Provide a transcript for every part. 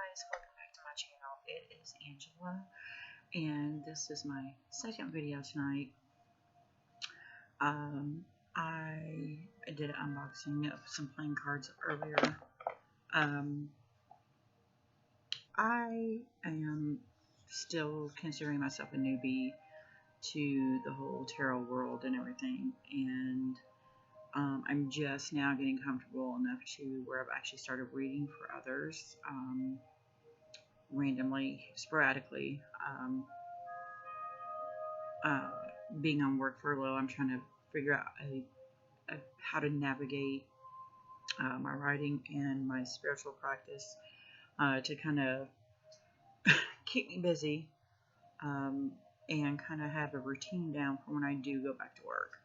guys, welcome back to my channel. It is Angela, and this is my second video tonight. Um, I did an unboxing of some playing cards earlier. Um, I am still considering myself a newbie to the whole tarot world and everything, and I'm just now getting comfortable enough to where I've actually started reading for others. Randomly, sporadically. Uh, Being on work furlough, I'm trying to figure out how to navigate my writing and my spiritual practice to kind of keep me busy and kind of have a routine down for when I do go back to work.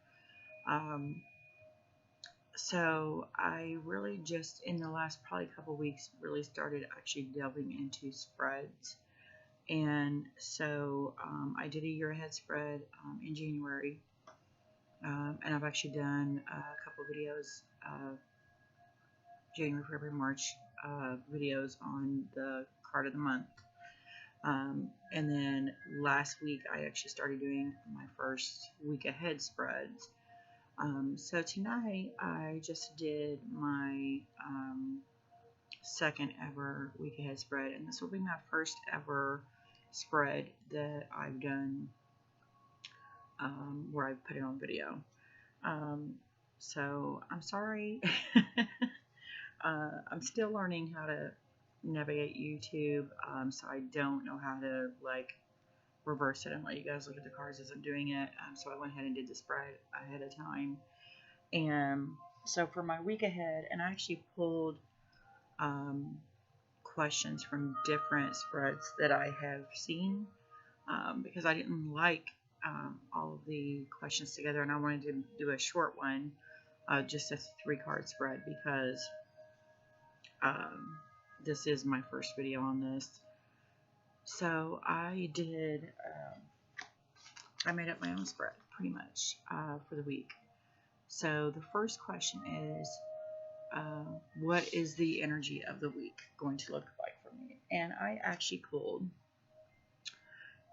So I really just in the last probably couple weeks really started actually delving into spreads. And so I did a year ahead spread in January, and I've actually done a couple videos, January, February, March videos on the card of the month. And then last week I actually started doing my first week ahead spreads. So tonight I just did my second ever week ahead spread, and this will be my first ever spread that I've done where I've put it on video. So I'm sorry. I'm still learning how to navigate YouTube, so I don't know how to like reverse it and let you guys look at the cards as I'm doing it. So I went ahead and did the spread ahead of time. And so for my week ahead, and I actually pulled questions from different spreads that I have seen because I didn't like all of the questions together, and I wanted to do a short one, just a 3-card spread, because this is my first video on this. So I did, I made up my own spread pretty much for the week. So the first question is, what is the energy of the week going to look like for me? And I actually pulled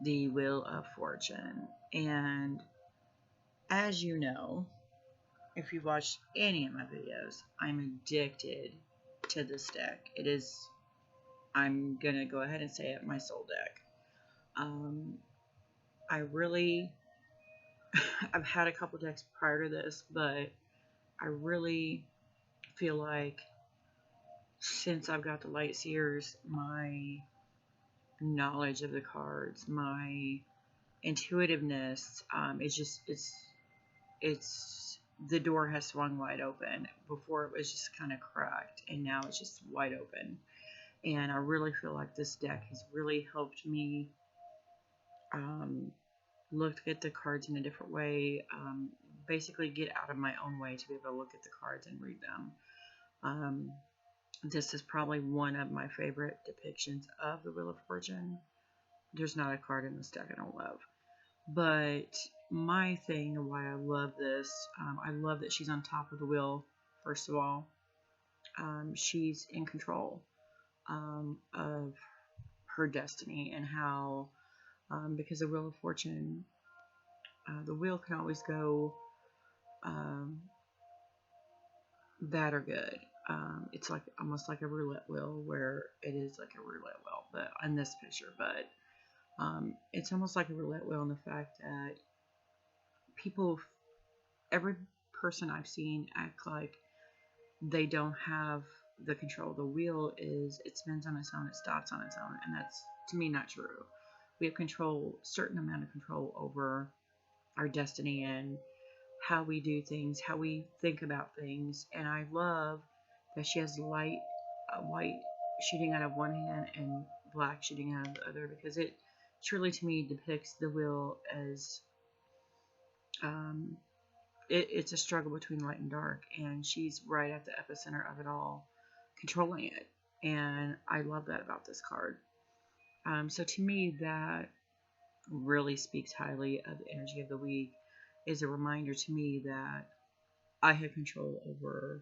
the Wheel of Fortune. And as you know, if you've watched any of my videos, I'm addicted to this deck. It is, I'm gonna go ahead and say it, my soul deck. I really, I've had a couple decks prior to this, but I really feel like since I've got the Light Seers, my knowledge of the cards, my intuitiveness, it's the door has swung wide open. Before it was just kind of cracked, and now it's just wide open. And I really feel like this deck has really helped me look at the cards in a different way, basically get out of my own way to be able to look at the cards and read them. This is probably one of my favorite depictions of the Wheel of Fortune. There's not a card in this deck I don't love. But my thing and why I love this, I love that she's on top of the wheel, first of all. She's in control of her destiny and how, because the Wheel of Fortune, the wheel can always go bad or good. It's like almost like a roulette wheel, where it is like a roulette wheel, but in this picture, but it's almost like a roulette wheel in the fact that people, every person I've seen act like they don't have the control. The wheel is, it spins on its own, it stops on its own, and that's, to me, not true. We have control, certain amount of control over our destiny and how we do things, how we think about things. And I love that she has light, white shooting out of one hand and black shooting out of the other, because it truly, to me, depicts the wheel as it's a struggle between light and dark, and she's right at the epicenter of it all, controlling it. And I love that about this card. So to me, that really speaks highly of the energy of the week, is a reminder to me that I have control over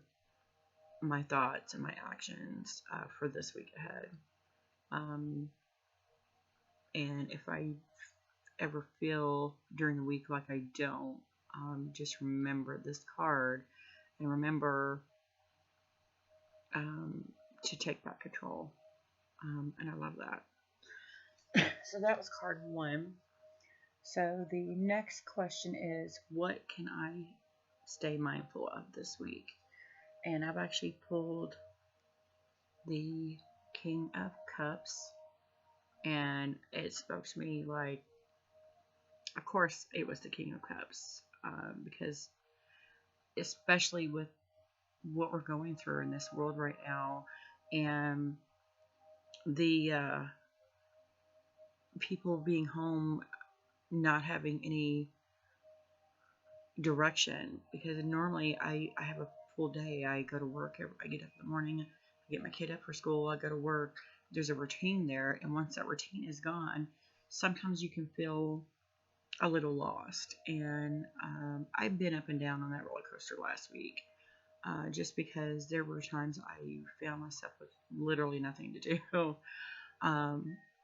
my thoughts and my actions for this week ahead. Um, and if I ever feel during the week like I don't, just remember this card and remember um, to take back control. And I love that. So that was card 1. So the next question is, what can I stay mindful of this week? And I've actually pulled the King of Cups, and it spoke to me like, of course, it was the King of Cups, because especially with what we're going through in this world right now, and the people being home, not having any direction, because normally I have a full day. I go to work, I get up in the morning, I get my kid up for school, I go to work. There's a routine there, and once that routine is gone, sometimes you can feel a little lost. And I've been up and down on that roller coaster last week, just because there were times I found myself with literally nothing to do.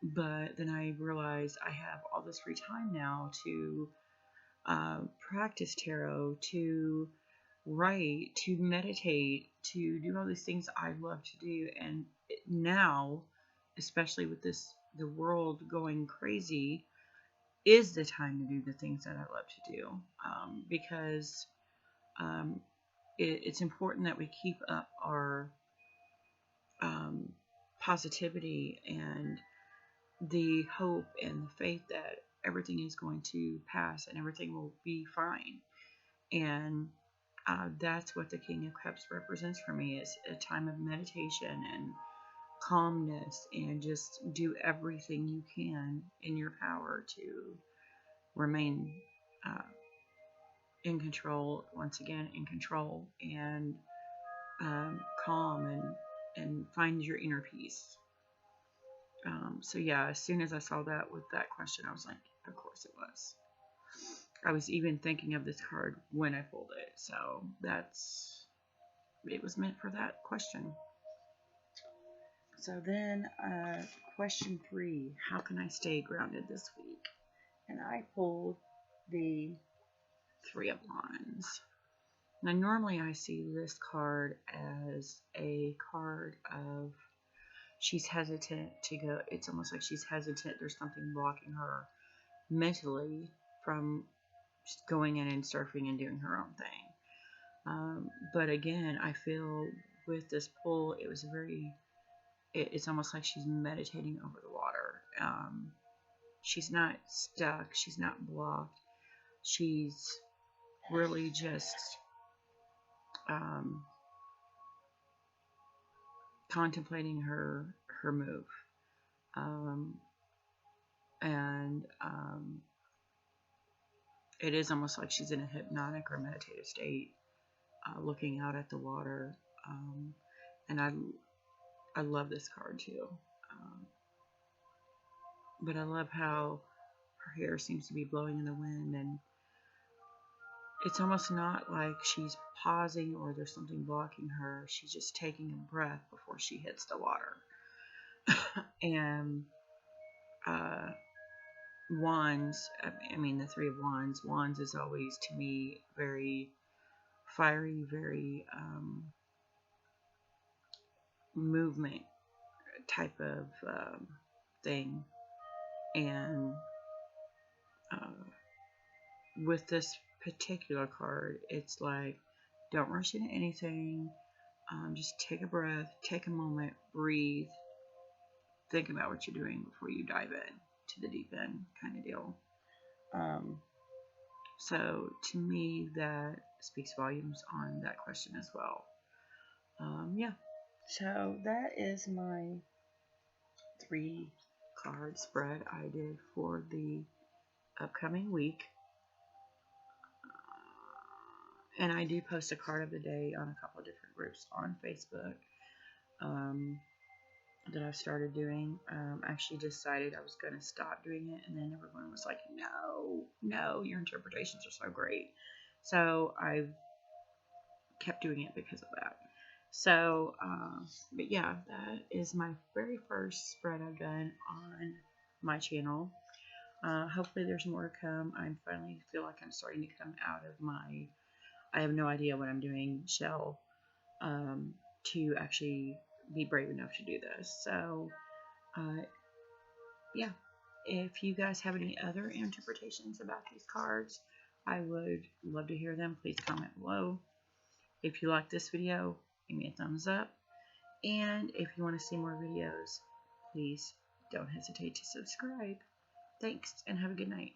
But then I realized I have all this free time now to practice tarot, to write, to meditate, to do all these things I love to do. And now, especially with the world going crazy, is the time to do the things that I love to do, because um, it's important that we keep up our um, positivity and the hope and the faith that everything is going to pass and everything will be fine. And that's what the King of Cups represents for me, is a time of meditation and calmness, and just do everything you can in your power to remain uh, in control, once again in control, and calm, and find your inner peace. So yeah, as soon as I saw that with that question, I was like, of course it was. I was even thinking of this card when I pulled it, so it was meant for that question. So then, question 3, how can I stay grounded this week? And I pulled the 3 of Wands. Now, normally I see this card as a card of, she's hesitant to go. It's almost like she's hesitant. There's something blocking her mentally from just going in and surfing and doing her own thing. But again, I feel with this pull, it was it's almost like she's meditating over the water. She's not stuck. She's not blocked. She's really just um, contemplating her move. Um, and it is almost like she's in a hypnotic or meditative state, looking out at the water. And I love this card too. But I love how her hair seems to be blowing in the wind, and it's almost not like she's pausing or there's something blocking her. She's just taking a breath before she hits the water. And Wands, I mean, the 3 of Wands. Wands is always, to me, very fiery, very movement type of thing. And with this particular card, it's like, don't rush into anything. Just take a breath, take a moment, breathe, think about what you're doing before you dive in to the deep end, kind of deal. So to me, that speaks volumes on that question as well. Yeah. So that is my 3 card spread I did for the upcoming week. And I do post a card of the day on a couple of different groups on Facebook that I've started doing. I actually decided I was going to stop doing it, and then everyone was like, no, your interpretations are so great. So I've kept doing it because of that. So, but yeah, that is my very first spread I've done on my channel. Hopefully there's more to come. I finally feel like I'm starting to come out of my, I have no idea what I'm doing, shell, to actually be brave enough to do this. So, uh, yeah, if you guys have any other interpretations about these cards, I would love to hear them. Please comment below. If you like this video, give me a thumbs up. And if you want to see more videos, please don't hesitate to subscribe. Thanks, and have a good night.